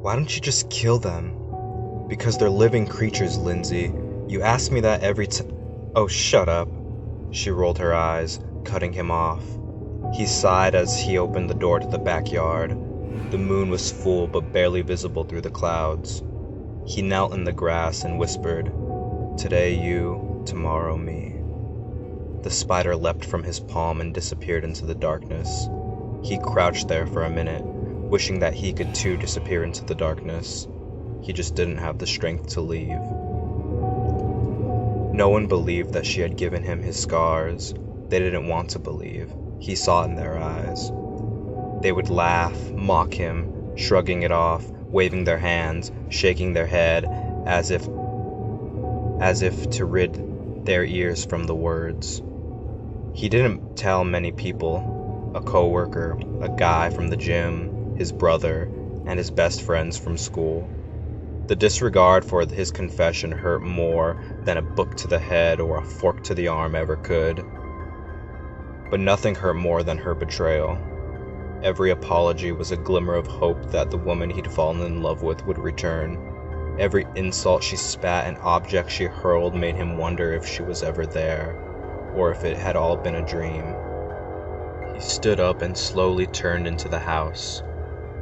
Why don't you just kill them? Because they're living creatures, Lindsay. You ask me that every time. Oh, shut up. She rolled her eyes, cutting him off. He sighed as he opened the door to the backyard. The moon was full but barely visible through the clouds. He knelt in the grass and whispered, "Today you, tomorrow me." The spider leapt from his palm and disappeared into the darkness. He crouched there for a minute, wishing that he could too disappear into the darkness. He just didn't have the strength to leave. No one believed that she had given him his scars. They didn't want to believe. He saw it in their eyes. They would laugh, mock him, shrugging it off, waving their hands, shaking their head, as if to rid their ears from the words. He didn't tell many people, a coworker, a guy from the gym, his brother, and his best friends from school. The disregard for his confession hurt more than a book to the head or a fork to the arm ever could. But nothing hurt more than her betrayal. Every apology was a glimmer of hope that the woman he'd fallen in love with would return. Every insult she spat and object she hurled made him wonder if she was ever there, or if it had all been a dream. He stood up and slowly turned into the house.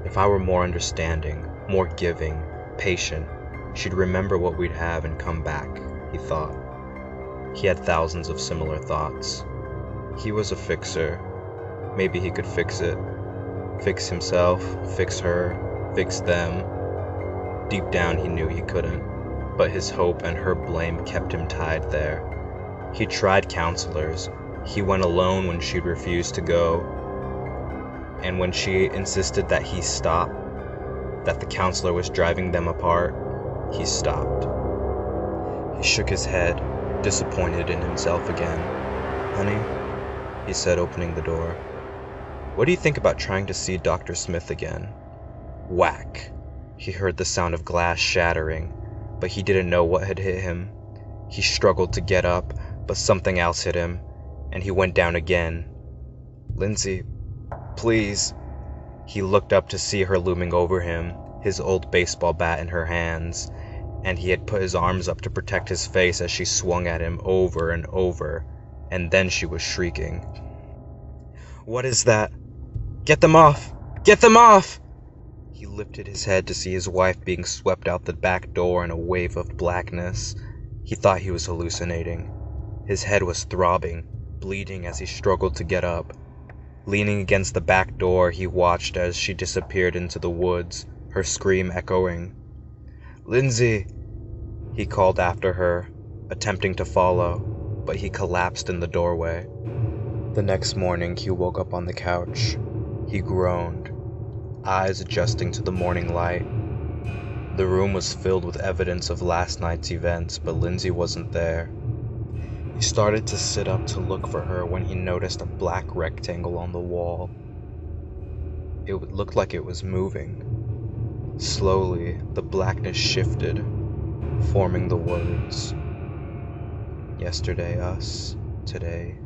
If I were more understanding, more giving, patient, she'd remember what we'd have and come back, he thought. He had thousands of similar thoughts. He was a fixer. Maybe he could fix it. Fix himself, fix her, fix them. Deep down he knew he couldn't, but his hope and her blame kept him tied there. He tried counselors. He went alone when she'd refused to go. And when she insisted that he stop, that the counselor was driving them apart, he stopped. He shook his head, disappointed in himself again. "Honey," he said, opening the door, "what do you think about trying to see Dr. Smith again?" Whack! He heard the sound of glass shattering, but he didn't know what had hit him. He struggled to get up, but something else hit him, and he went down again. "Lindsay, please." He looked up to see her looming over him, his old baseball bat in her hands, and he had put his arms up to protect his face as she swung at him over and over, and then she was shrieking. "What is that? Get them off! Get them off!" He lifted his head to see his wife being swept out the back door in a wave of blackness. He thought he was hallucinating. His head was throbbing, bleeding as he struggled to get up. Leaning against the back door, he watched as she disappeared into the woods, her scream echoing. "Lindsay!" He called after her, attempting to follow, but he collapsed in the doorway. The next morning, he woke up on the couch. He groaned, eyes adjusting to the morning light. The room was filled with evidence of last night's events, but Lindsay wasn't there. He started to sit up to look for her when he noticed a black rectangle on the wall. It looked like it was moving. Slowly, the blackness shifted, forming the words, "Yesterday us, today